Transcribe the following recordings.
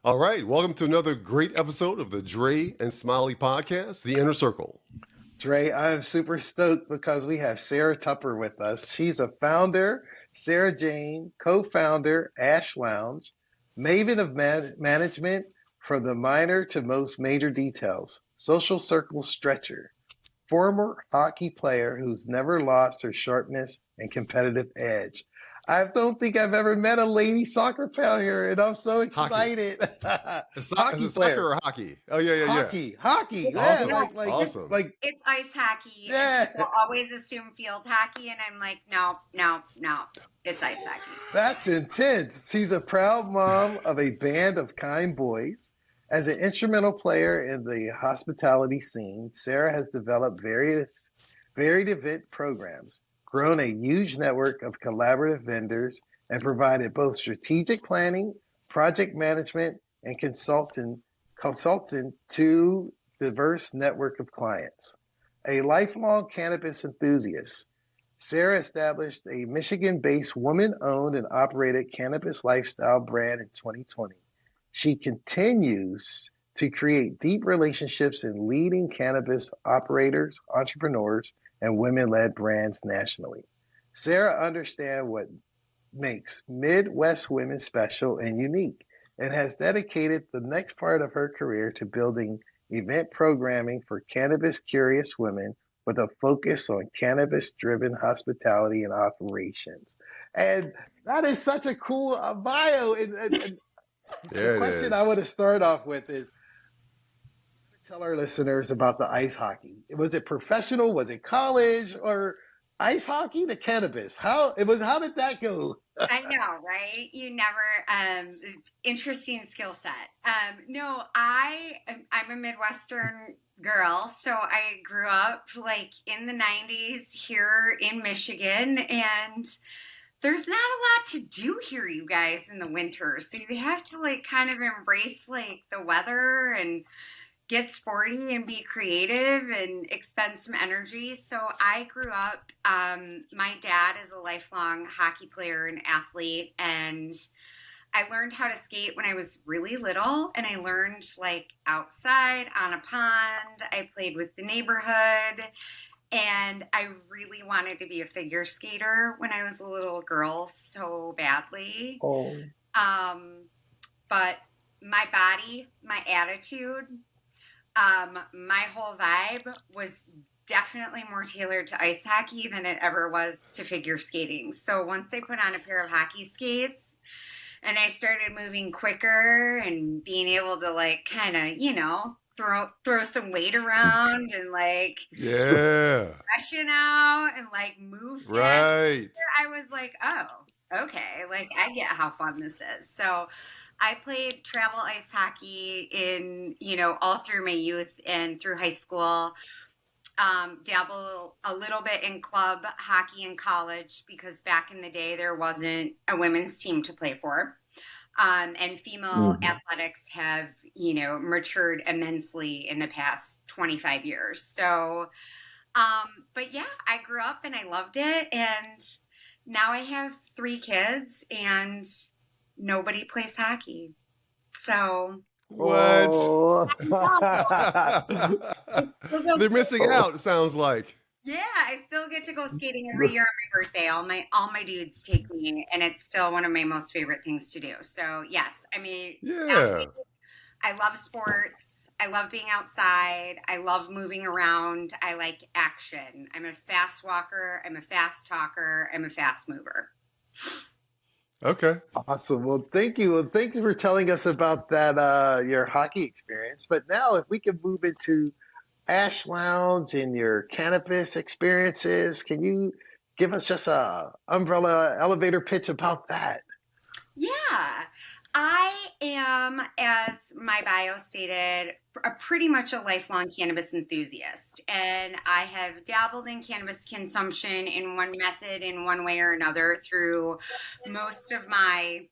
All right, welcome to another great episode of the Dre and Smiley Podcast, The Inner Circle. Dre, I'm super stoked because we have Sarah Tupper with us. She's a founder, Sarah Jane, co-founder, Ashe Lounge, Maven of management from the minor to most major details, social circle stretcher, former hockey player who's never lost her sharpness and competitive edge. I don't think I've ever met a lady soccer player, and I'm so excited. Is Hockey it soccer player. or hockey? Oh, yeah. Hockey. Yeah, Awesome. Awesome. It's ice hockey. Yeah. And people always assume field hockey, and I'm like, no. It's ice hockey. That's intense. She's a proud mom of a band of kind boys. As an instrumental player in the hospitality scene, Sarah has developed varied event programs, grown a huge network of collaborative vendors, and provided both strategic planning, project management, and consultant to diverse network of clients. A lifelong cannabis enthusiast, Sarah established a Michigan-based woman-owned and operated cannabis lifestyle brand in 2020. She continues to create deep relationships in leading cannabis operators, entrepreneurs, and women-led brands nationally. Sarah understands what makes Midwest women special and unique, and has dedicated the next part of her career to building event programming for cannabis-curious women with a focus on cannabis-driven hospitality and operations. And that is such a cool bio. And the question I want to start off with is, tell our listeners about the ice hockey. Was it professional? Was it college? Or ice hockey to cannabis? How did that go? I know, right? You never, interesting skill set. No, I'm a Midwestern girl, so I grew up like in the 90s here in Michigan, and there's not a lot to do here, you guys, in the winter. So you have to like kind of embrace like the weather and get sporty and be creative and expend some energy. So I grew up, my dad is a lifelong hockey player and athlete, and I learned how to skate when I was really little, and I learned like outside on a pond. I played with the neighborhood, and I really wanted to be a figure skater when I was a little girl so badly. Oh. But my body, my attitude, my whole vibe was definitely more tailored to ice hockey than it ever was to figure skating. So once I put on a pair of hockey skates and I started moving quicker and being able to like kind of, throw some weight around and like freshen out and like move faster, right. I was like, oh, okay, like I get how fun this is. So I played travel ice hockey in, all through my youth and through high school. Dabble a little bit in club hockey in college because back in the day there wasn't a women's team to play for. And female athletics have, matured immensely in the past 25 years. So, but yeah, I grew up and I loved it. And now I have 3 kids and nobody plays hockey. So what? Oh. They're missing out, it sounds like. Yeah, I still get to go skating every year on my birthday. All my dudes take me, and it's still one of my most favorite things to do. So yes, I mean, I love sports. I love being outside. I love moving around. I like action. I'm a fast walker. I'm a fast talker. I'm a fast mover. Okay. Awesome. Well, thank you. Well, thank you for telling us about that, your hockey experience. But now if we can move into Ashe Lounge and your cannabis experiences, can you give us just a umbrella elevator pitch about that? Yeah. I am, as my bio stated, pretty much a lifelong cannabis enthusiast. And I have dabbled in cannabis consumption in one method, in one way or another, through most of my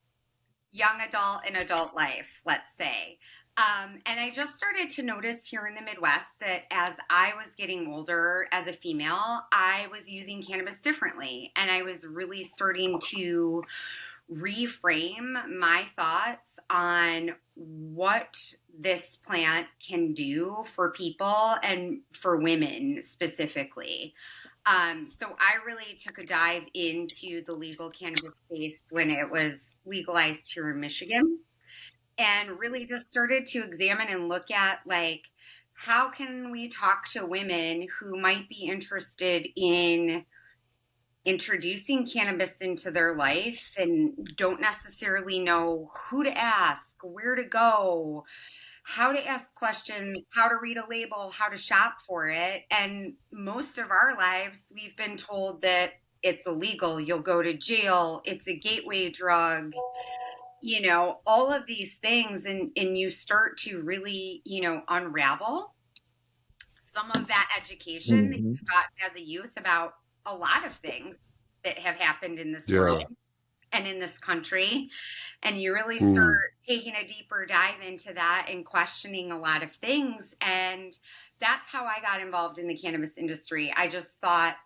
young adult and adult life, let's say. And I just started to notice here in the Midwest that as I was getting older as a female, I was using cannabis differently. And I was really starting to reframe my thoughts on what this plant can do for people and for women specifically. So I really took a dive into the legal cannabis space when it was legalized here in Michigan, and really just started to examine and look at, like, how can we talk to women who might be interested in introducing cannabis into their life and don't necessarily know who to ask, where to go, how to ask questions, how to read a label, how to shop for it. And most of our lives, we've been told that it's illegal, you'll go to jail, it's a gateway drug, all of these things. And you start to really, unravel some of that education that you've gotten as a youth about a lot of things that have happened in this Yeah. world and in this country. And you really Mm. start taking a deeper dive into that and questioning a lot of things. And that's how I got involved in the cannabis industry. I just thought,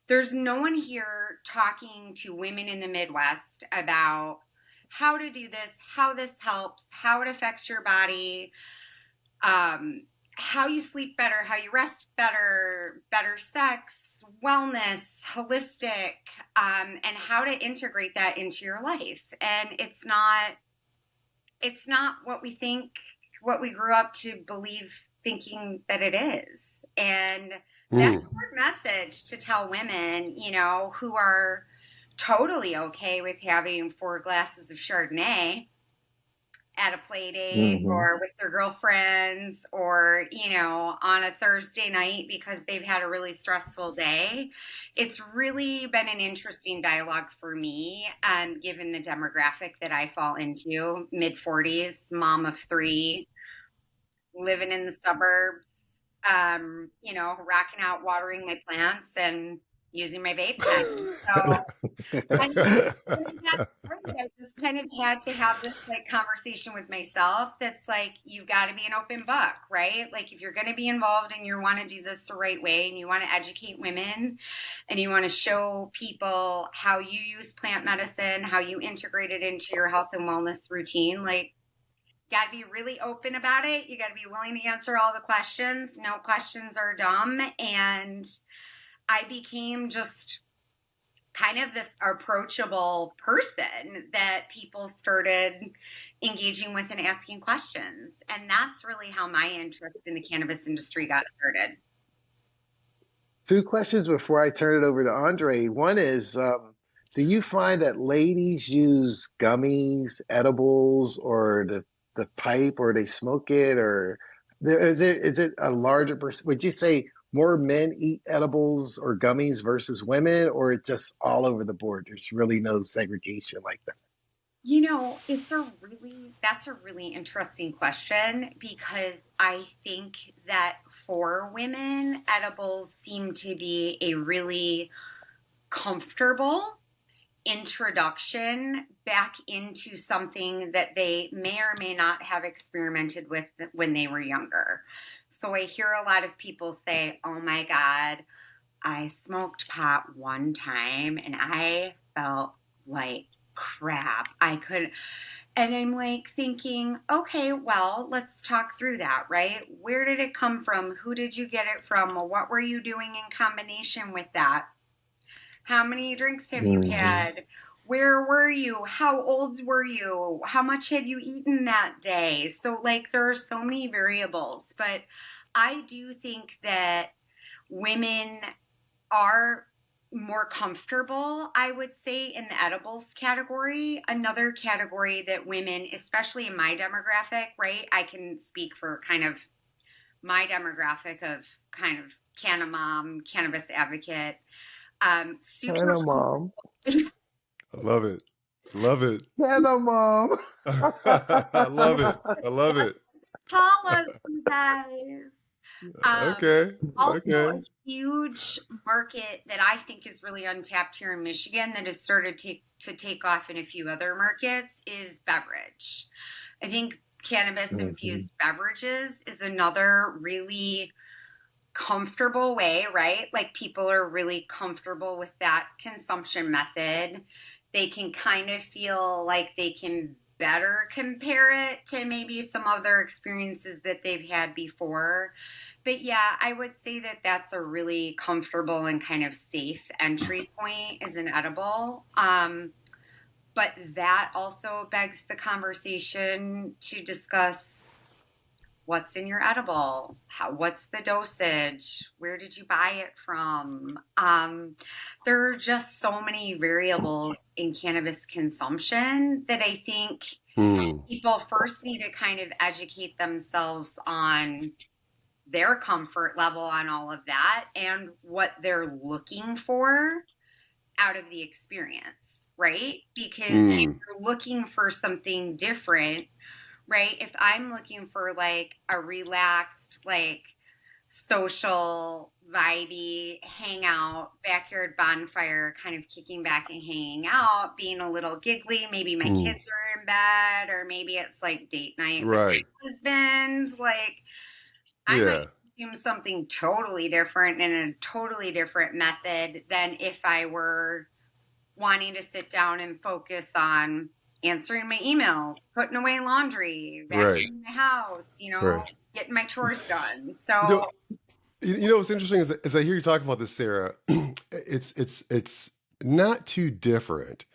there's no one here talking to women in the Midwest about how to do this, how this helps, how it affects your body, how you sleep better, how you rest better, better sex, wellness, holistic, and how to integrate that into your life. And it's not what we think, what we grew up to believe thinking that it is. And that's a hard message to tell women, who are totally okay with having 4 glasses of Chardonnay at a play date or with their girlfriends or, on a Thursday night because they've had a really stressful day. It's really been an interesting dialogue for me, given the demographic that I fall into, mid-40s, mom of 3, living in the suburbs, rocking out, watering my plants and using my vape pen. So I just kind of had to have this conversation with myself that's like, you've got to be an open book, right? Like, if you're going to be involved and you want to do this the right way and you want to educate women and you want to show people how you use plant medicine, how you integrate it into your health and wellness routine, got to be really open about it. You got to be willing to answer all the questions. No questions are dumb. And I became just kind of this approachable person that people started engaging with and asking questions. And that's really how my interest in the cannabis industry got started. 2 questions before I turn it over to Andre. One is, do you find that ladies use gummies, edibles, or the pipe, or they smoke it, or is it a larger percent? Would you say more men eat edibles or gummies versus women, or it just all over the board? There's really no segregation like that. That's a really interesting question, because I think that for women, edibles seem to be a really comfortable introduction back into something that they may or may not have experimented with when they were younger. So I hear a lot of people say, oh my God, I smoked pot one time and I felt like crap. I couldn't. And I'm like thinking, okay, well, let's talk through that, right? Where did it come from? Who did you get it from? What were you doing in combination with that? How many drinks have you had? Where were you? How old were you? How much had you eaten that day? So, there are so many variables. But I do think that women are more comfortable, I would say, in the edibles category. Another category that women, especially in my demographic, right? I can speak for kind of my demographic of kind of canna mom, cannabis advocate. Canna mom. I love it. Love it. Canna mom. I love it. I love it. Call us, you guys. Okay. Also, a huge market that I think is really untapped here in Michigan that has started to take off in a few other markets is beverage. I think cannabis-infused beverages is another really comfortable way, right? Like, people are really comfortable with that consumption method. they can kind of feel like they can better compare it to maybe some other experiences that they've had before. But yeah, I would say that that's a really comfortable and kind of safe entry point as an edible. But that also begs the conversation to discuss what's in your edible, what's the dosage, where did you buy it from. There are just so many variables in cannabis consumption that I think people first need to kind of educate themselves on their comfort level on all of that and what they're looking for out of the experience, right? Because if you're looking for something different, right? If I'm looking for like a relaxed, like social, vibey, hangout, backyard bonfire, kind of kicking back and hanging out, being a little giggly, maybe my kids are in bed, or maybe it's like date night with my husband, like I might consume something totally different and a totally different method than if I were wanting to sit down and focus on answering my emails, putting away laundry, vacuuming my house, getting my chores done. So, What's interesting is as I hear you talk about this, Sarah, it's not too different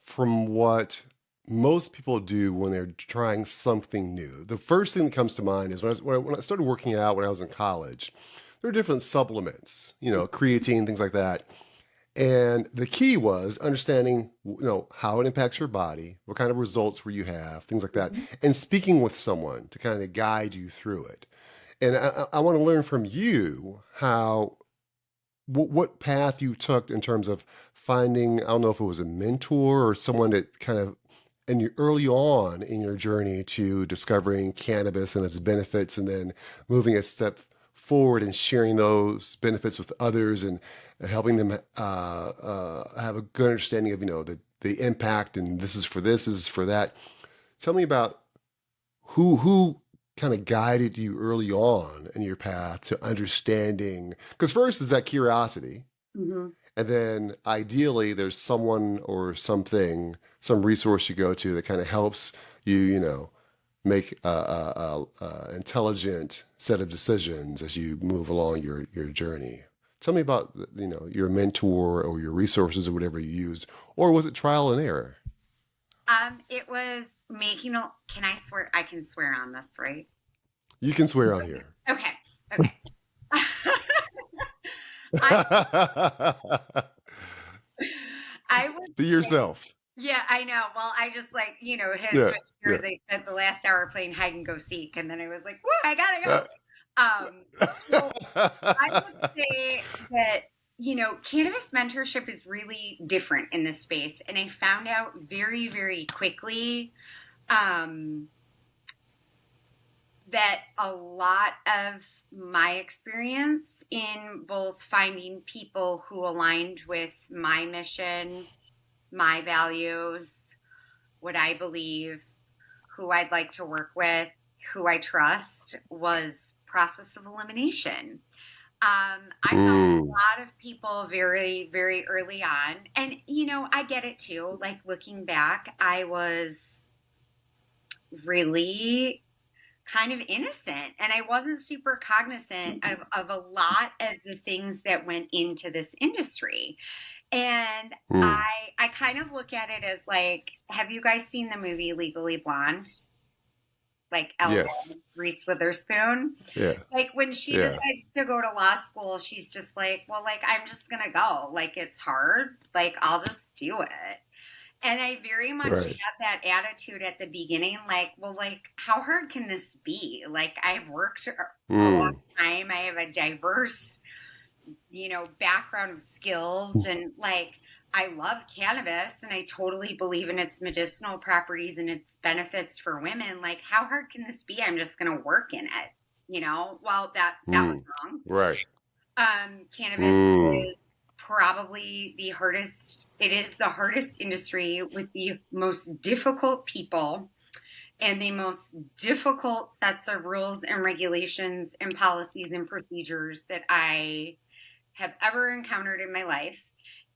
from what most people do when they're trying something new. The first thing that comes to mind is when I started working out when I was in college, there were different supplements, creatine, things like that. And the key was understanding, how it impacts your body, what kind of results will you have, things like that, and speaking with someone to kind of guide you through it. And I want to learn from you what path you took in terms of finding, I don't know if it was a mentor or someone that kind of, and you early on in your journey to discovering cannabis and its benefits, and then moving a step forward and sharing those benefits with others and helping them have a good understanding of the impact, and this is for that. Tell me about who kind of guided you early on in your path to understanding, because first is that curiosity, and then ideally there's someone or something, some resource you go to that kind of helps you make a intelligent set of decisions as you move along your journey. Tell me about your mentor or your resources or whatever you use, or was it trial and error? It was can I swear? I can swear on this, right? You can swear on here. Okay. I would Be yourself. Yeah, I know. Well, I just his years. I spent the last hour playing hide and go seek, and then I was like, "Whoa, I gotta go." So I would say that cannabis mentorship is really different in this space, and I found out very, very quickly that a lot of my experience in both finding people who aligned with my mission, my values, what I believe, who I'd like to work with, who I trust, was process of elimination. I found a lot of people very, very early on. And, I get it too. Like looking back, I was really kind of innocent and I wasn't super cognizant of a lot of the things that went into this industry. And I kind of look at it as like, have you guys seen the movie Legally Blonde? Like Reese Witherspoon. Yeah. Like when she decides to go to law school, she's just like, well, like, I'm just going to go. Like, it's hard. Like, I'll just do it. And I very much have that attitude at the beginning, like, well, like, how hard can this be? Like, I've worked a long time. I have a diverse, background of skills, and like, I love cannabis and I totally believe in its medicinal properties and its benefits for women. Like, how hard can this be? I'm just going to work in it, Well, that was wrong. Right. Cannabis is probably the hardest. It is the hardest industry with the most difficult people and the most difficult sets of rules and regulations and policies and procedures that I have ever encountered in my life.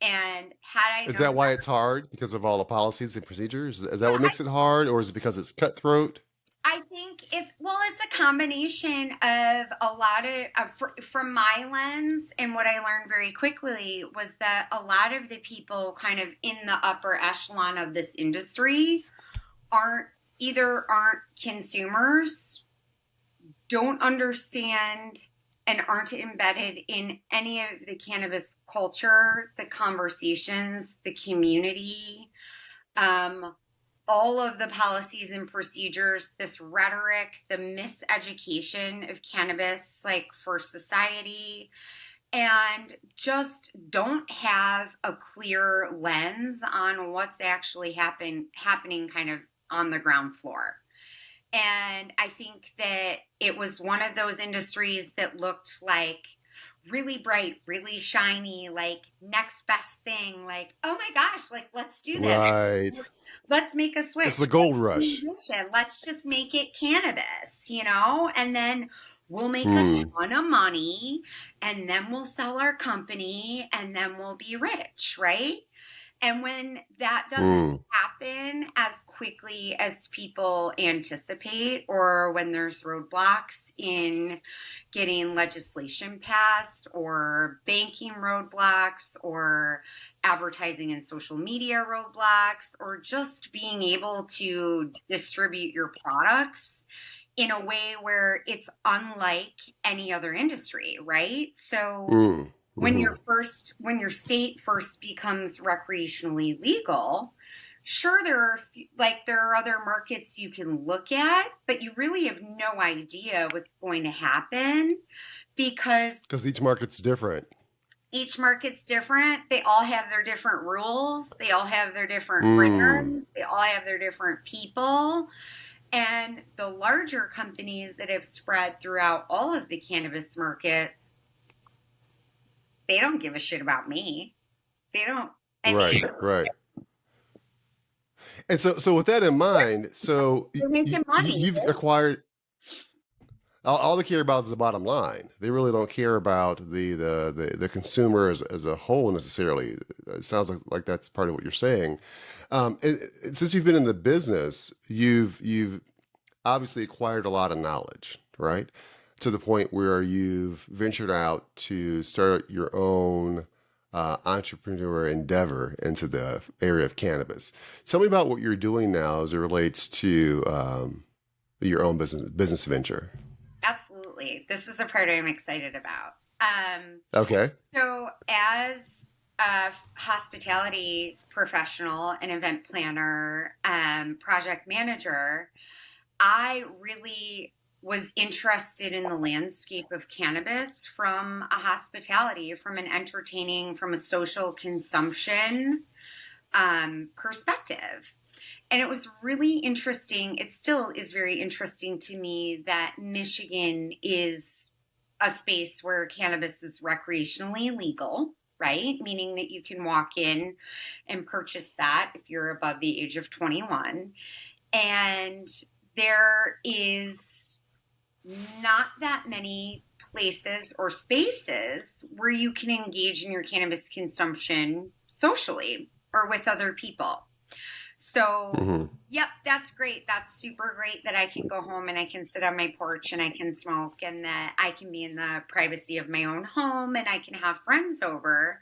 And had I Is that known why that, it's hard because of all the policies and procedures? Is that yeah, what makes it hard, or is it because it's cutthroat? I think it's a combination of a lot of, from my lens, and what I learned very quickly was that a lot of the people kind of in the upper echelon of this industry aren't aren't consumers, don't understand, and aren't embedded in any of the cannabis culture, the conversations, the community, um, all of the policies and procedures, this rhetoric, the miseducation of cannabis, like for society, and just don't have a clear lens on what's actually happening kind of on the ground floor. And I think that it was one of those industries that looked like really bright, really shiny, like next best thing, like, oh my gosh, like let's do this. Right. Let's make a It's the switch. gold rush. Let's just make it cannabis, and then we'll make a Hmm. ton of money, and then we'll sell our company, and then we'll be rich, right? And when that doesn't Hmm. happen as quickly as people anticipate, or when there's roadblocks in getting legislation passed, or banking roadblocks, or advertising and social media roadblocks, or just being able to distribute your products in a way where it's unlike any other industry, right? So Hmm. when Hmm. when your state first becomes recreationally legal, sure, there are other markets you can look at, but you really have no idea what's going to happen, because Because each market's different. each market's different. They all have their different rules, they all have their different Hmm. brands, they all have their different people. And the larger companies that have spread throughout all of the cannabis markets, they don't give a shit about me. They don't. I Right. mean, Right. And so with that in mind, so they're making money. you've acquired all they care about is the bottom line. They really don't care about the consumer as a whole necessarily. It sounds like that's part of what you're saying. Since you've been in the business, you've obviously acquired a lot of knowledge, right? To the point where you've ventured out to start your own entrepreneur endeavor into the area of cannabis. Tell me about what you're doing now as it relates to your own business venture. Absolutely. This is a part I'm excited about. Okay. So, as a hospitality professional, an event planner, project manager, I really was interested in the landscape of cannabis from a hospitality, from an entertaining, from a social consumption perspective. And it was really interesting. It still is very interesting to me that Michigan is a space where cannabis is recreationally legal, right? Meaning that you can walk in and purchase that if you're above the age of 21. And there is not that many places or spaces where you can engage in your cannabis consumption socially or with other people. So, Hmm. yep, that's great. That's super great that I can go home and I can sit on my porch and I can smoke, and that I can be in the privacy of my own home and I can have friends over.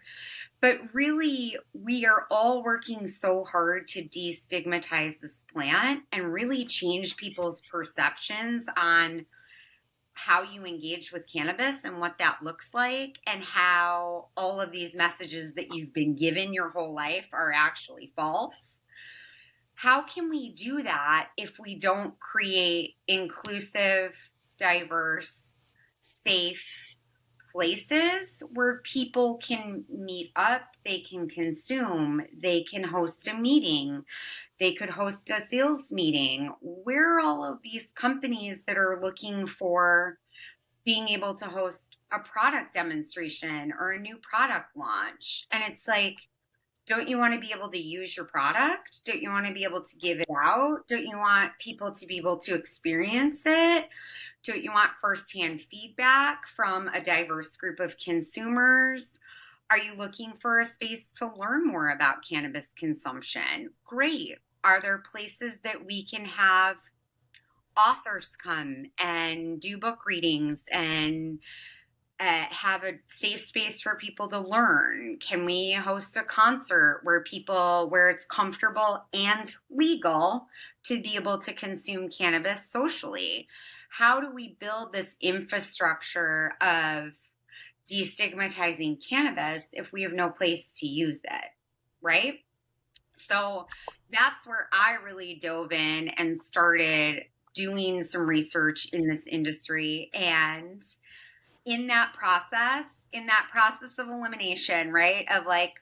But really, we are all working so hard to destigmatize this plant and really change people's perceptions on how you engage with cannabis and what that looks like, and how all of these messages that you've been given your whole life are actually false. How can we do that if we don't create inclusive, diverse, safe places where people can meet up, they can consume, they can host a meeting, they could host a sales meeting? Where are all of these companies that are looking for being able to host a product demonstration or a new product launch? And it's like, don't you want to be able to use your product? Don't you want to be able to give it out? Don't you want people to be able to experience it? Don't you want firsthand feedback from a diverse group of consumers? Are you looking for a space to learn more about cannabis consumption? Great. Are there places that we can have authors come and do book readings and have a safe space for people to learn? Can we host a concert where it's comfortable and legal to be able to consume cannabis socially? How do we build this infrastructure of destigmatizing cannabis if we have no place to use it, right? So that's where I really dove in and started doing some research in this industry. And in that process of elimination, right? Of like,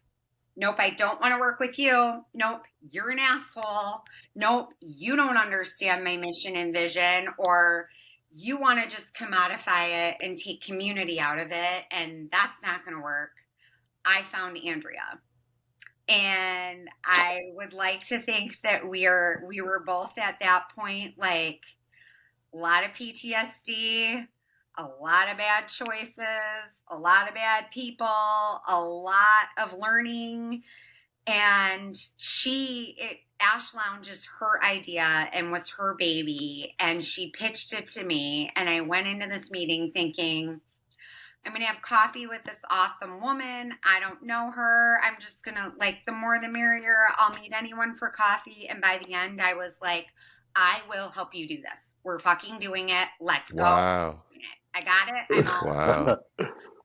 nope, I don't want to work with you. Nope, you're an asshole. Nope, you don't understand my mission and vision, or you want to just commodify it and take community out of it, and that's not going to work. I found Andrea. And I would like to think that we were both at that point, like a lot of PTSD, a lot of bad choices, a lot of bad people, a lot of learning. And Ashe Lounge is her idea and was her baby. And she pitched it to me. And I went into this meeting thinking, I'm going to have coffee with this awesome woman. I don't know her. I'm just going to, like, the more the merrier. I'll meet anyone for coffee. And by the end, I was like, I will help you do this. We're fucking doing it. Let's go. Wow. I got it. I'm all Wow.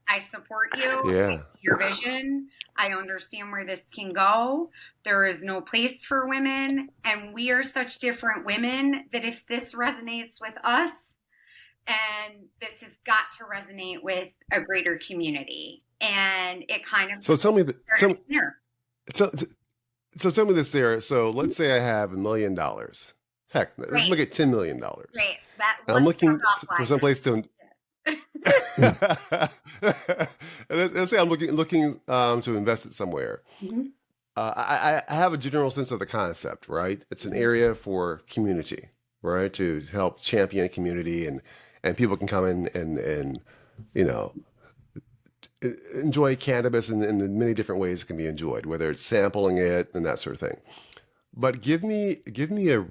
I support you. Yeah. I see your vision. I understand where this can go. There is no place for women. And we are such different women that if this resonates with us, and this has got to resonate with a greater community. And it kind of So tell me here. So tell me this, Sarah. So let's say I have $1 million. Heck, let's make it $10 million. Great. And I'm looking for some place to. Let's say I'm looking to invest it somewhere. Mm-hmm. I have a general sense of the concept, right? It's an area for community, right? To help champion community, and people can come in and you know, enjoy cannabis in the many different ways it can be enjoyed, whether it's sampling it and that sort of thing. But give me a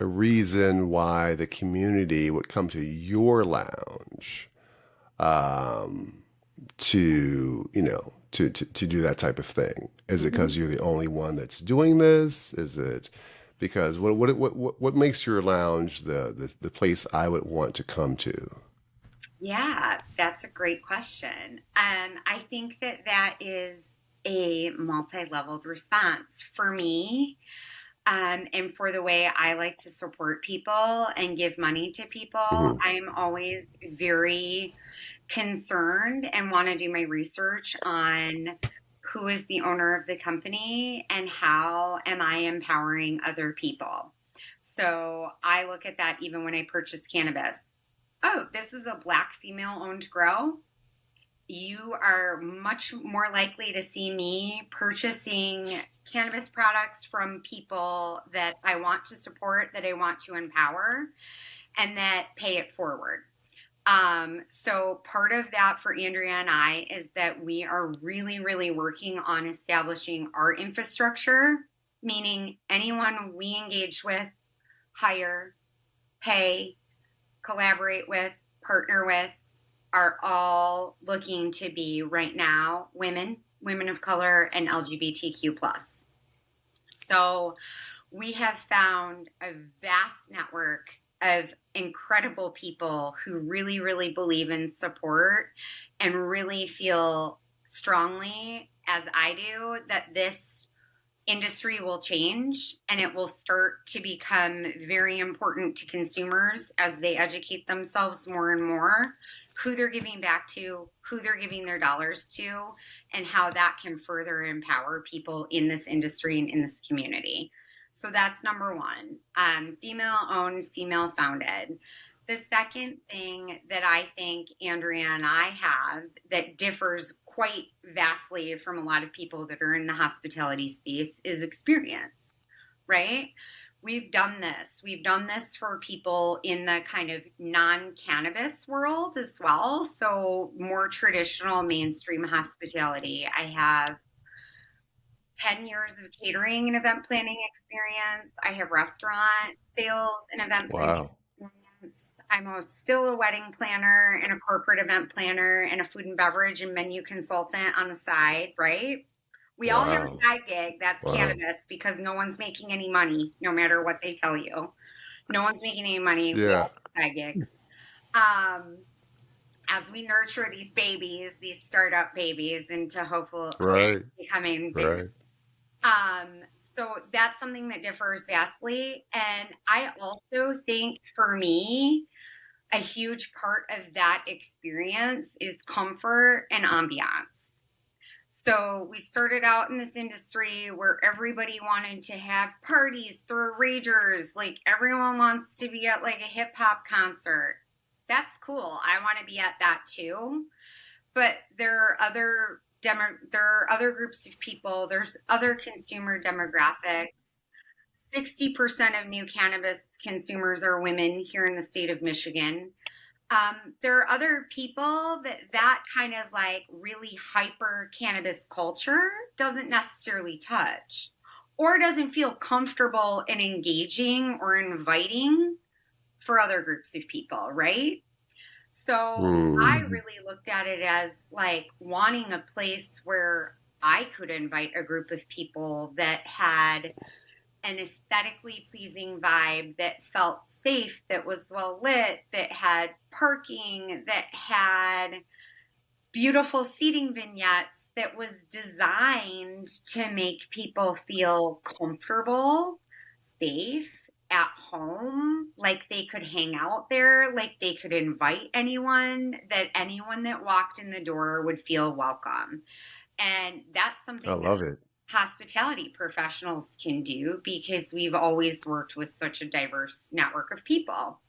reason why the community would come to your lounge to do that type of thing. Is it because you're the only one that's doing this? Is it because what makes your lounge the place I would want to come to? Yeah, that's a great question. I think that is a multi-leveled response for me, and for the way I like to support people and give money to people. Mm-hmm. I'm always very concerned and want to do my research on who is the owner of the company and how am I empowering other people. So I look at that even when I purchase cannabis. Oh, this is a Black female-owned grow. You are much more likely to see me purchasing cannabis products from people that I want to support, that I want to empower, and that pay it forward. So part of that for Andrea and I is that we are really, really working on establishing our infrastructure, meaning anyone we engage with, hire, pay, collaborate with, partner with, are all looking to be right now women of color, and LGBTQ+. So we have found a vast network of incredible people who really, really believe in support and really feel strongly, as I do, that this industry will change and it will start to become very important to consumers as they educate themselves more and more, who they're giving back to, who they're giving their dollars to, and how that can further empower people in this industry and in this community. So that's number one, female-owned, female-founded. The second thing that I think Andrea and I have that differs quite vastly from a lot of people that are in the hospitality space is experience, right? we've done this. We've done this for people in the kind of non-cannabis world as well. So more traditional mainstream hospitality. I have 10 years of catering and event planning experience. I have restaurant sales and event planning Wow. experience. Still a wedding planner and a corporate event planner and a food and beverage and menu consultant on the side, right? We all have a Wow. side gig. That's Wow. cannabis because no one's making any money, no matter what they tell you. No one's making any money. We Yeah. all have side gigs. Um, as we nurture these babies, these startup babies, into hopefully Right. becoming big. Right. So that's something that differs vastly. And I also think for me, a huge part of that experience is comfort and ambiance. So we started out in this industry where everybody wanted to have parties, throw ragers, like everyone wants to be at like a hip hop concert. That's cool. I want to be at that too. But there are other groups of people, there's other consumer demographics. 60% of new cannabis consumers are women here in the state of Michigan. There are other people that kind of like really hyper cannabis culture doesn't necessarily touch or doesn't feel comfortable and engaging or inviting for other groups of people, right? So I Mm. really looked at it as like wanting a place where I could invite a group of people that had an aesthetically pleasing vibe, that felt safe, that was well lit, that had parking, that had beautiful seating vignettes, that was designed to make people feel comfortable, safe, at home, like they could hang out there, like they could invite anyone, that anyone that walked in the door would feel welcome. And that's I something that love it. hospitality professionals can do because we've always worked with such a diverse network of people.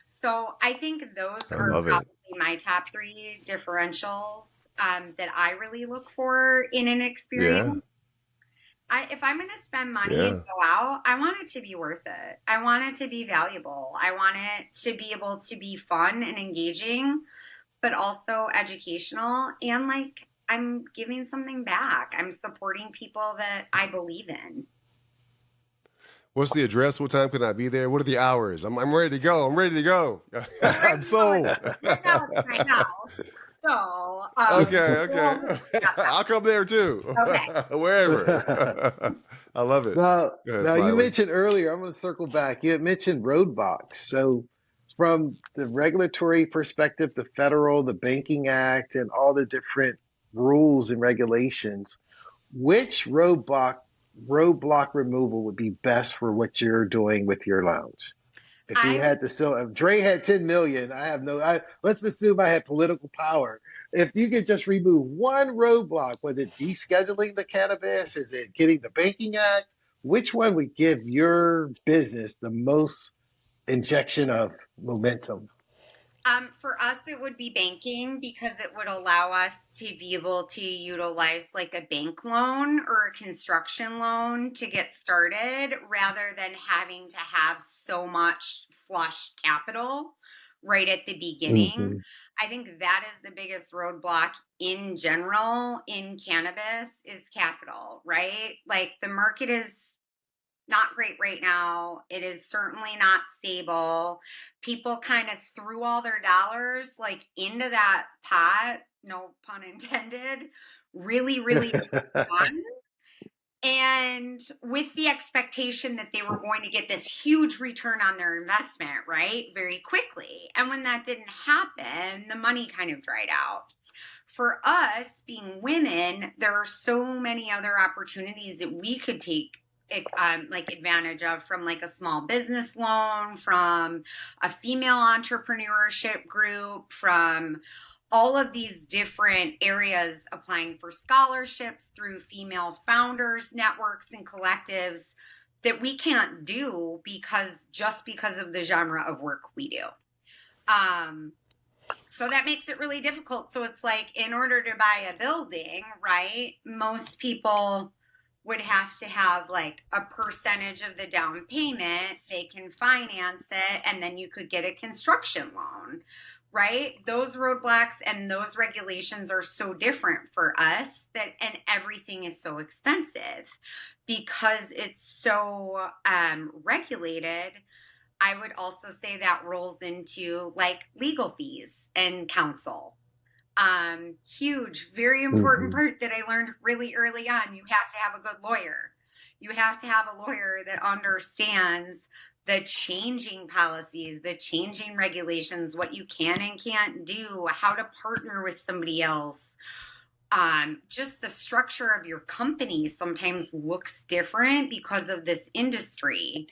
So I think those I are love it. probably my top three differentials that I really look for in an Yeah. experience. If I'm going to spend money and Yeah. go out, I want it to be worth it. I want it to be valuable. I want it to be able to be fun and engaging, but also educational. And like, I'm giving something back. I'm supporting people that I believe in. What's the address? What time can I be there? What are the hours? I'm ready to go. I'm ready to go. So right I'm now, sold. right now it's my house. So, Okay, we'll okay. yeah, I'll come there too. okay. Wherever. I love it. Now, Go ahead, now you Smiley. mentioned earlier, I'm going to circle back. You had mentioned roadblocks. So, from the regulatory perspective, the federal, the Banking Act, and all the different rules and regulations, which roadblock removal would be best for what you're doing with your lounge? If we I would had to sell, if Dre had 10 million, let's assume I had political power. If you could just remove one roadblock, was it descheduling the cannabis? Is it getting the Banking Act? Which one would give your business the most injection of momentum? For us, it would be banking because it would allow us to be able to utilize like a bank loan or a construction loan to get started rather than having to have so much flush capital right at the beginning. Mm-hmm. I think that is the biggest roadblock in general in cannabis is capital, right? Like the market is not great right now. It is certainly not stable. People kind of threw all their dollars like into that pot, no pun intended, really, really fun. And with the expectation that they were going to get this huge return on their investment, right? Very quickly. And when that didn't happen, the money kind of dried out. For us, being women, there are so many other opportunities that we could take like advantage of, from like a small business loan, from a female entrepreneurship group, from all of these different areas, applying for scholarships through female founders networks and collectives that we can't do because of the genre of work we do. So that makes it really difficult. So it's like, in order to buy a building, right? Most people would have to have like a percentage of the down payment. They can finance it, and then you could get a construction loan, right? Those roadblocks and those regulations are so different for us that, and everything is so expensive because it's so regulated. I would also say that rolls into like legal fees and counsel. Huge, very important Mm-hmm. part that I learned really early on. You have to have a good lawyer. You have to have a lawyer that understands the changing policies, the changing regulations, what you can and can't do, how to partner with somebody else. Just the structure of your company sometimes looks different because of this industry.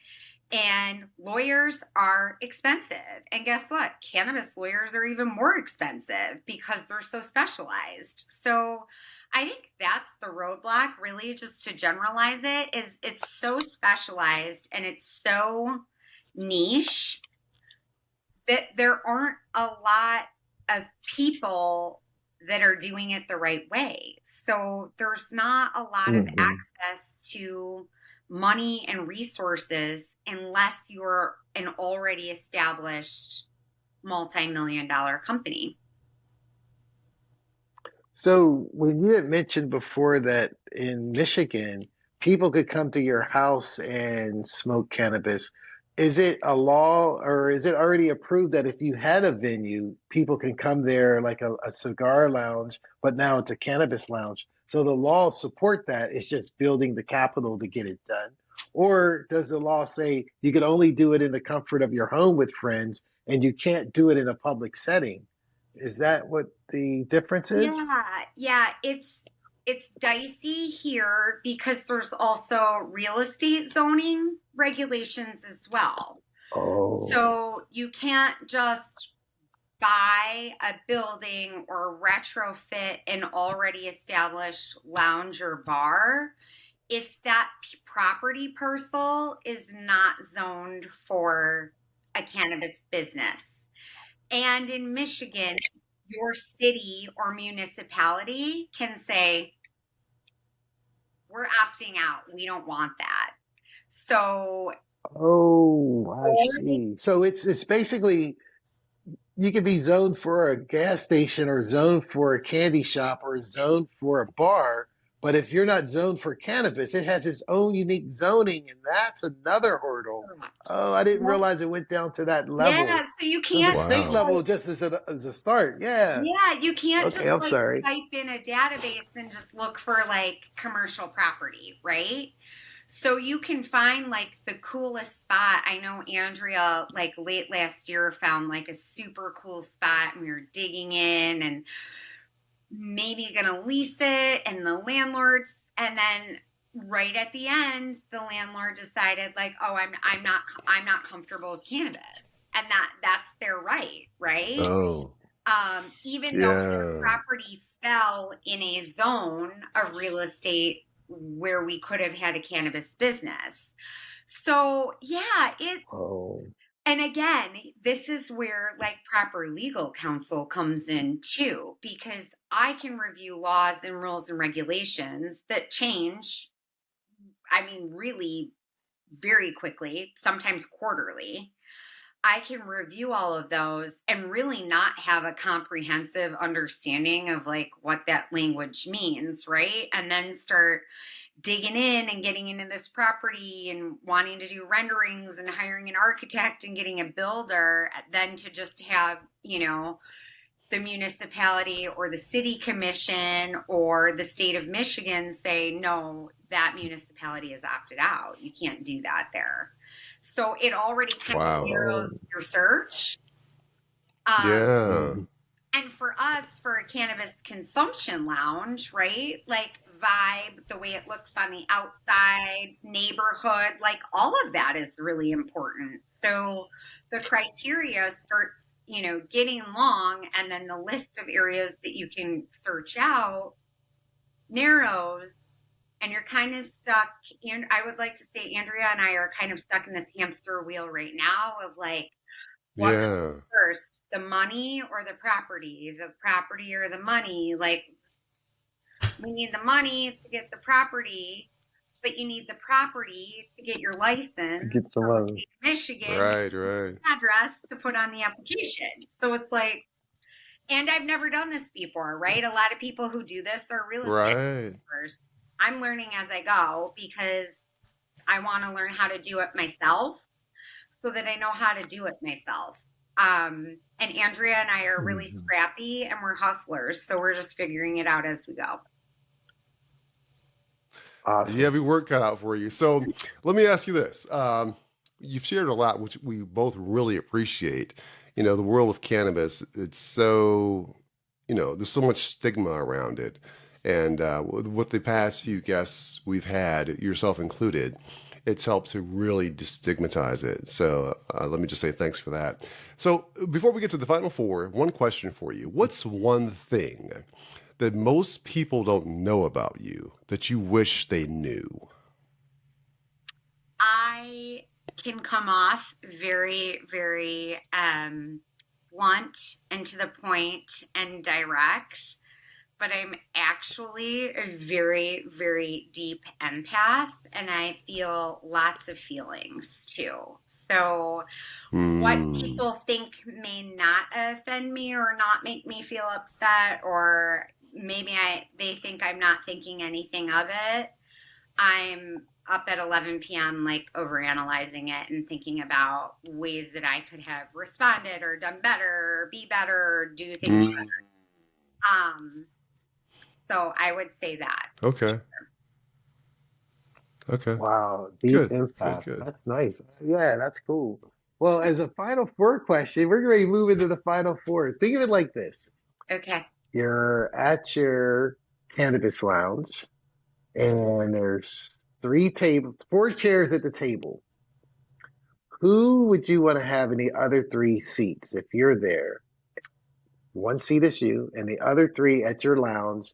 And lawyers are expensive. And guess what? Cannabis lawyers are even more expensive because they're so specialized. So I think that's the roadblock, really, just to generalize it, is it's so specialized and it's so niche that there aren't a lot of people that are doing it the right way. So there's not a lot of Mm-hmm. access to money and resources unless you're an already established multi-million dollar company. So when you had mentioned before that in Michigan, people could come to your house and smoke cannabis, is it a law or is it already approved that if you had a venue, people can come there like a cigar lounge, but now it's a cannabis lounge? So the laws support that. It's just building the capital to get it done. Or does the law say you can only do it in the comfort of your home with friends and you can't do it in a public setting? Is that what the difference is? Yeah, it's dicey here because there's also real estate zoning regulations as well. Oh, So you can't just buy a building or retrofit an already established lounge or bar if that property parcel is not zoned for a cannabis business. And in Michigan, your city or municipality can say, we're opting out. We don't want that. So, oh, I or see. So it's basically you could be zoned for a gas station or zoned for a candy shop or zoned for a bar, but if you're not zoned for cannabis, it has its own unique zoning, and that's another hurdle. Oh, I didn't realize it went down to that yeah, level. so you So the can't just state Wow. level like, just as a start. Yeah. yeah, you can't Okay, just I'm like sorry. type in a database and just look for like commercial property, right? So you can find like the coolest spot. I know Andrea, like late last year, found like a super cool spot and we were digging in and maybe gonna lease it. And the landlords, and then right at the end, the landlord decided like, oh, I'm not comfortable with cannabis. And that's their right, right? Oh, Even though their yeah. property fell in a zone of real estate where we could have had a cannabis business. So, yeah, Oh, and again, this is where like proper legal counsel comes in too, because I can review laws and rules and regulations that change, I mean, really very quickly, sometimes quarterly. I can review all of those and really not have a comprehensive understanding of like what that language means, right? And then start digging in and getting into this property and wanting to do renderings and hiring an architect and getting a builder, then to just have, the municipality or the city commission or the state of Michigan say, no, that municipality is opted out. You can't do that there. So it already kind of Wow. narrows oh, your search. Um, Yeah. mhm. and for us, for a cannabis consumption lounge, right? Like vibe, the way it looks on the outside, neighborhood, like all of that is really important. So the criteria starts, getting long, and then the list of areas that you can search out narrows, and you're kind of stuck. And I would like to say, Andrea and I are kind of stuck in this hamster wheel right now of like, what comes Yeah. first, the money or the property or the money? Like, we need the money to get the property, but you need the property to get your license To get the from the loan. state of Michigan, Right. address to put on the application. So it's like, and I've never done this before, right? A lot of people who do this are real estate developers. I'm learning as I go because I want to learn how to do it myself so that I know how to do it myself. And Andrea and I are really scrappy and we're hustlers. So we're just figuring it out as we go. Awesome. You have your work cut out for you. So let me ask you this. You've shared a lot, which we both really appreciate. You know, the world of cannabis, it's so, you know, there's so much stigma around it. And with the past few guests we've had, yourself included, it's helped to really destigmatize it. So let me just say thanks for that. So before we get to the final four, one question for you. What's one thing that most people don't know about you that you wish they knew? I can come off very, very blunt and to the point and direct, but I'm actually a very, very deep empath and I feel lots of feelings too. So what people think may not offend me or not make me feel upset, or maybe they think I'm not thinking anything of it. I'm up at 11 p.m. like overanalyzing it and thinking about ways that I could have responded or done better or be better or do things better. So I would say that. Okay. Okay. Wow, deep Good. impact. Good. That's nice. Yeah, that's cool. Well, as a final four question, we're ready to move into the final four. Think of it like this. Okay. You're at your cannabis lounge and there's four chairs at the table. Who would you want to have in the other three seats if you're there? One seat is you and the other three at your lounge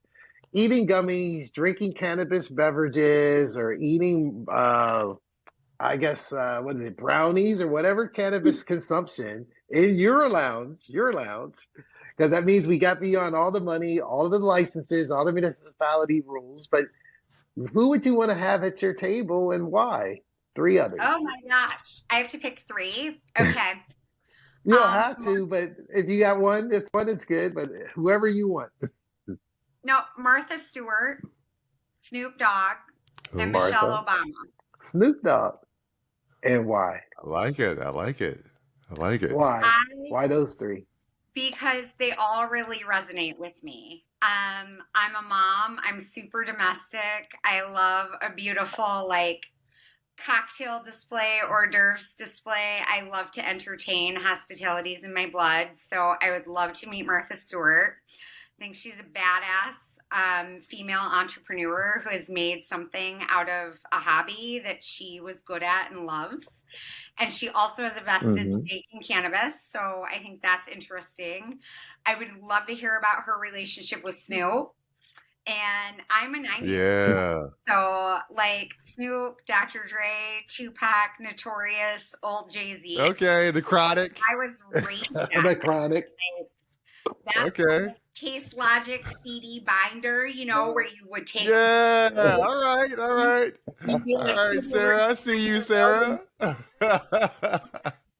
eating gummies, drinking cannabis beverages, or eating, what is it, brownies or whatever cannabis consumption in your lounge, because that means we got beyond all the money, all of the licenses, all the municipality rules. But who would you want to have at your table and why? Three others. Oh my gosh. I have to pick three. Okay. You don't have to, but if you got one, it's good, but whoever you want. No, Martha Stewart, Snoop Dogg, and Martha. Michelle Obama. Snoop Dogg. And why? I like it. Why? Why those three? Because they all really resonate with me. I'm a mom. I'm super domestic. I love a beautiful, like, cocktail display, hors d'oeuvres display. I love to entertain. Hospitality's in my blood. So I would love to meet Martha Stewart. I think she's a badass female entrepreneur who has made something out of a hobby that she was good at and loves. And she also has a vested stake in cannabis. So I think that's interesting. I would love to hear about her relationship with Snoop. And I'm a 90s. Yeah. So like Snoop, Dr. Dre, Tupac, Notorious, old Jay-Z. Okay, the Chronic. I was raised The Chronic. Okay. Case Logic CD binder, you know, where you would take. Yeah. All right. All right, Sarah. I see you, Sarah. Need a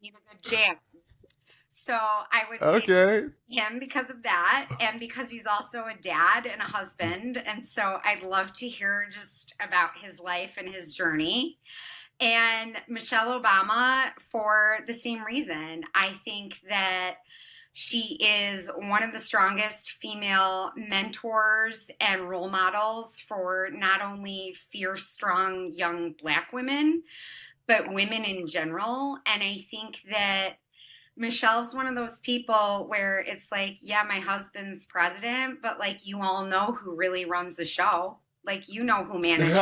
good jam. So I would say him because of that, and because he's also a dad and a husband, and so I'd love to hear just about his life and his journey. And Michelle Obama for the same reason. I think that she is one of the strongest female mentors and role models for not only fierce, strong, young Black women, but women in general. And I think that Michelle's one of those people where it's like, yeah, my husband's president, but like you all know who really runs the show. Like you know who manages.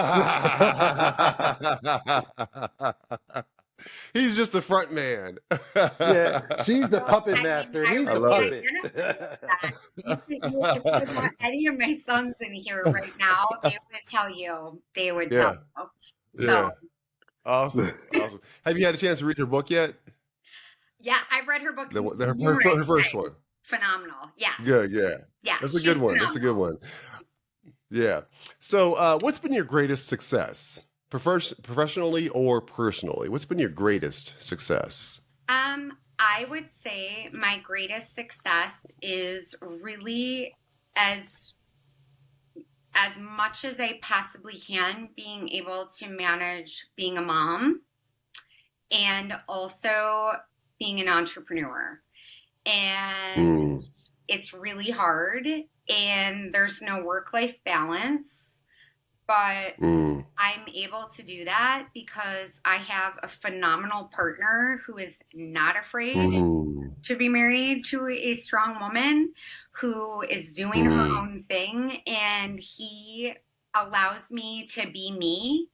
He's just the front man. Yeah, she's the puppet master. He's the puppet. You put any of my sons in here right now, they would tell you. They would tell you. So. Yeah. Awesome. Have you had a chance to read her book yet? Yeah, I've read her book. Her first one. Phenomenal. Yeah. Good. Yeah. Yeah. That's a good one. Yeah. So, what's been your greatest success Professionally or personally, what's been your greatest success? I would say my greatest success is really as as much as I possibly can being able to manage being a mom and also being an entrepreneur. And Mm, it's really hard and there's no work-life balance, but mm, I'm able to do that because I have a phenomenal partner who is not afraid mm, to be married to a strong woman who is doing her mm. own thing, and he allows me to be me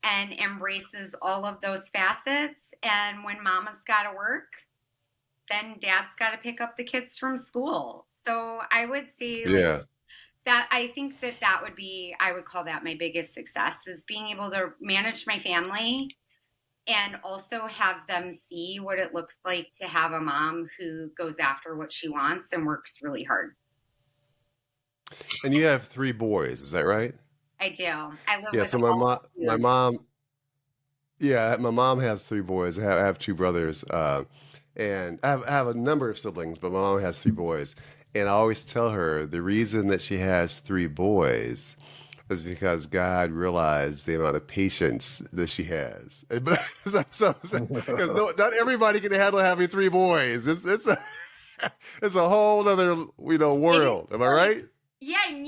and embraces all of those facets. And when mama's got to work, then dad's got to pick up the kids from school. So I would say, like, Yeah, that I think that that would be, I would call that my biggest success, is being able to manage my family and also have them see what it looks like to have a mom who goes after what she wants and works really hard. and you have three boys, is that right? I do. I live Yeah. with So all of my you. mom, yeah, my mom has three boys. I have two brothers, and I have a number of siblings, but my mom has three boys. And I always tell her the reason that she has three boys is because God realized the amount of patience that she has. But because not everybody can handle having three boys. It's a it's a whole other It is world. Am I like, right? yeah, and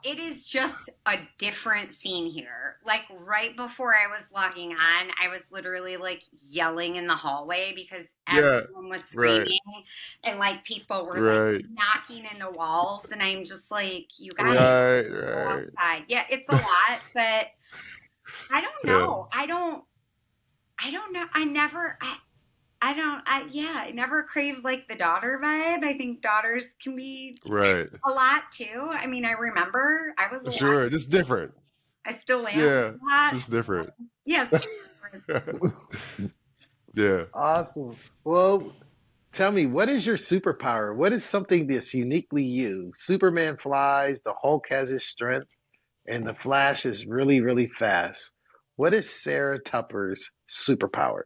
it is just a different scene here. Like right before I was logging on, I was literally like yelling in the hallway because Yeah. everyone was Right. screaming and like people were like Right. knocking into walls. And I'm just like, you guys Right. go Right. outside. Yeah, it's a lot, but I don't Yeah. know. I don't know. I never craved like the daughter vibe. I think daughters can be Right. a lot too. I mean, I remember I was a lot. Sure. Just different. I still am Yeah. a It's lot. just different. Yes. Yeah. Awesome. Well, tell me, what is your superpower? What is something that's uniquely you? Superman flies, the Hulk has his strength, and the Flash is really, really fast. What is Sarah Tupper's superpower?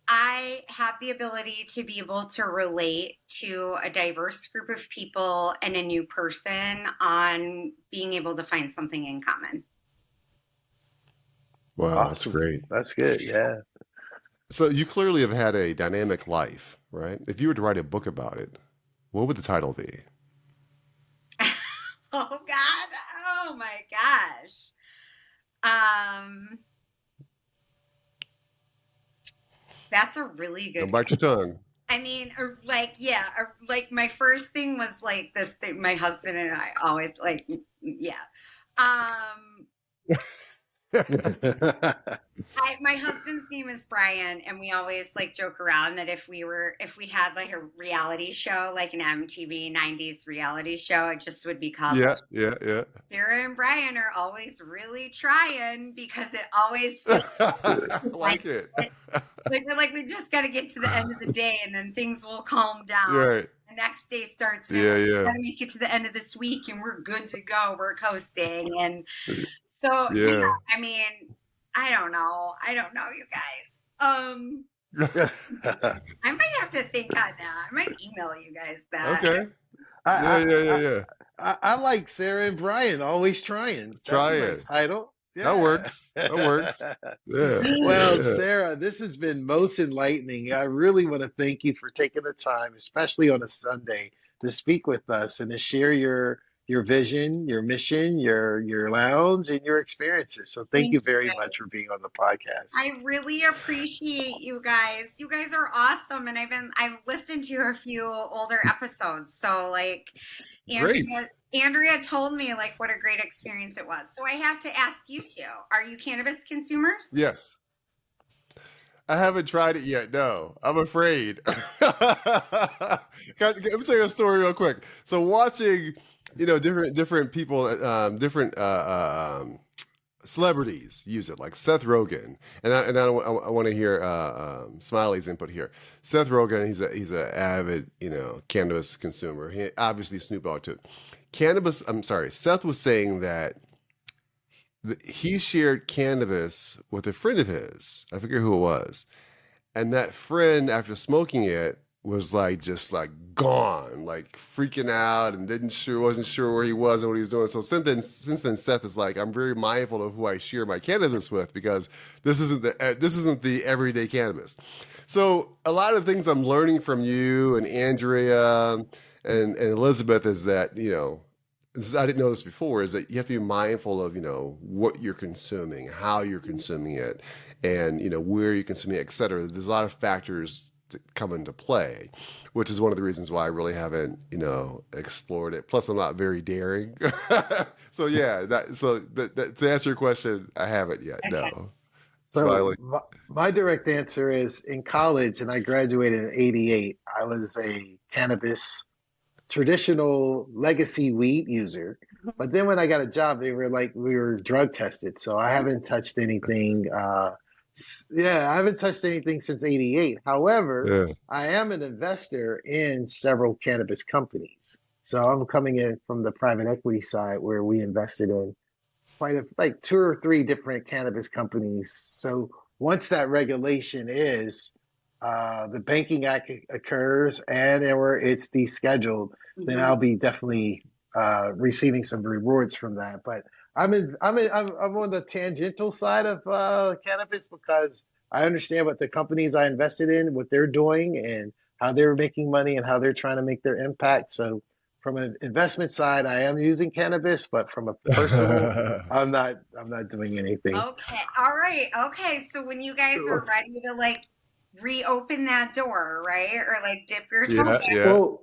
I have the ability to be able to relate to a diverse group of people and a new person on being able to find something in common. Wow, that's Awesome. great. That's good. Yeah. So you clearly have had a dynamic life, right? If you were to write a book about it, what would the title be? Oh God. Oh my gosh. Um, that's a really Don't good. bite your tongue. I mean, or like, yeah, or like my first thing was like this thing, my husband and I always like, yeah. Um, my husband's name is Brian, and we always like joke around that if we had like a reality show, like an MTV '90s reality show, it just would be called like Yeah, yeah, yeah. Sarah and Brian are always really trying because it always feels I like like it. like we're like we just got to get to the end of the day, and then things will calm down. Right. The next day starts, and Yeah, we yeah. got to make it to the end of this week, and we're good to go. We're coasting, and so yeah. Yeah. I mean, I don't know. I don't know, you guys. I might have to think on that. I might email you guys that. Okay. Yeah, I, yeah, yeah, I, yeah. I like Sarah and Brian, always trying. That's Try a it. nice title. That Yeah. works. That works. Yeah, yeah, Well, yeah. Sarah, this has been most enlightening. I really want to thank you for taking the time, especially on a Sunday, to speak with us and to share your vision, your mission, your lounge, and your experiences. So thank you Thank you very guys. much for being on the podcast. I really appreciate you guys. You guys are awesome, and I've listened to a few older episodes. So like Great. Andrea told me like what a great experience it was. So I have to ask you two: are you cannabis consumers? Yes. I haven't tried it yet. No, I'm afraid. Let me tell you a story real quick. So watching, different people, different celebrities use it, like Seth Rogen, I want to hear Smiley's input here. Seth Rogen, he's a avid cannabis consumer. He obviously Snoop Dogg too. I'm sorry. Seth was saying that he shared cannabis with a friend of his. I forget who it was. And that friend, after smoking it, was like just like gone, like freaking out, and wasn't sure where he was and what he was doing. So since then, Seth is like, I'm very mindful of who I share my cannabis with because this isn't the everyday cannabis. So a lot of things I'm learning from you and Andrea and Elizabeth is that I didn't know this before, is that you have to be mindful of what you're consuming, how you're consuming it, and where you're consuming it, et cetera. There's a lot of factors that come into play, which is one of the reasons why I really haven't explored it. Plus, I'm not very daring. So yeah, to answer your question, I haven't yet. Okay. No. So Smiley. my direct answer is in college, and I graduated in '88. I was a cannabis traditional legacy weed user. But then when I got a job, they were like, we were drug tested. So I haven't touched anything. Yeah, I haven't touched anything since '88. However, Yeah, I am an investor in several cannabis companies. So I'm coming in from the private equity side where we invested in like two or three different cannabis companies. So once that regulation is the banking act occurs or it's descheduled, then Mhm. I'll be definitely receiving some rewards from that. But I'm on the tangential side of cannabis because I understand what the companies I invested in, what they're doing, and how they're making money and how they're trying to make their impact. So from an investment side, I am using cannabis, but from a personal, I'm not doing anything. Okay. All right. Okay. So when you guys are ready to like reopen that door, right? Or like dip your toe yeah, in, yeah, Well,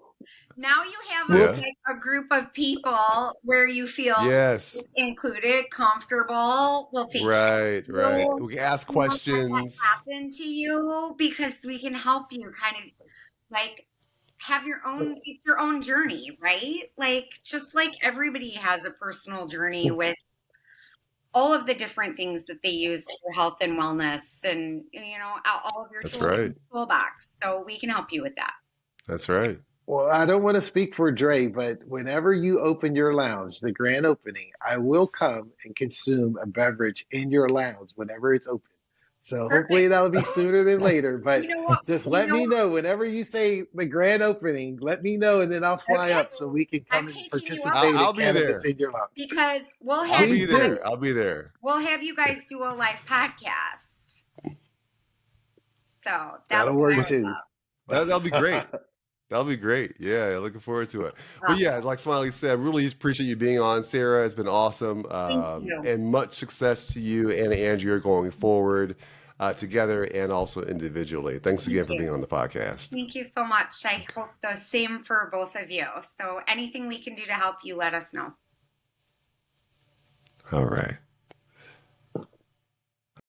now you have well, yeah. like a group of people where you feel Yes. included, comfortable. We'll take Right, right. you. We can ask We won't let that questions. happen to you because we can help you kind of like have it's your own journey, right? Like just like everybody has a personal journey with all of the different things that they use for health and wellness and all of your That's tools in right. the toolbox. So we can help you with that. That's right. well, I don't want to speak for Dre, but whenever you open your lounge, the grand opening, I will come and consume a beverage in your lounge whenever it's open. So hopefully Perfect. that'll be sooner than later, You but know what? just You let know me what? know whenever you say the grand opening, let me know and then I'll fly Okay. up so we can I'm come and taking you up I'll, on participate in I'll be cannabis there. in your lounge. because I'll be Please there. do. I'll be there. do a live podcast. So that's That'll what I work Well, would too. that'll be great. That'll be great. Yeah, looking forward to it. But love. yeah, like Smiley said, really appreciate you being on, Sarah. It's been awesome. Thank you. And much success to you and Andrea going forward together and also individually. Thanks Thank again for you. being on the podcast. Thank you so much. I hope the same for both of you. So anything we can do to help you, let us know. All right.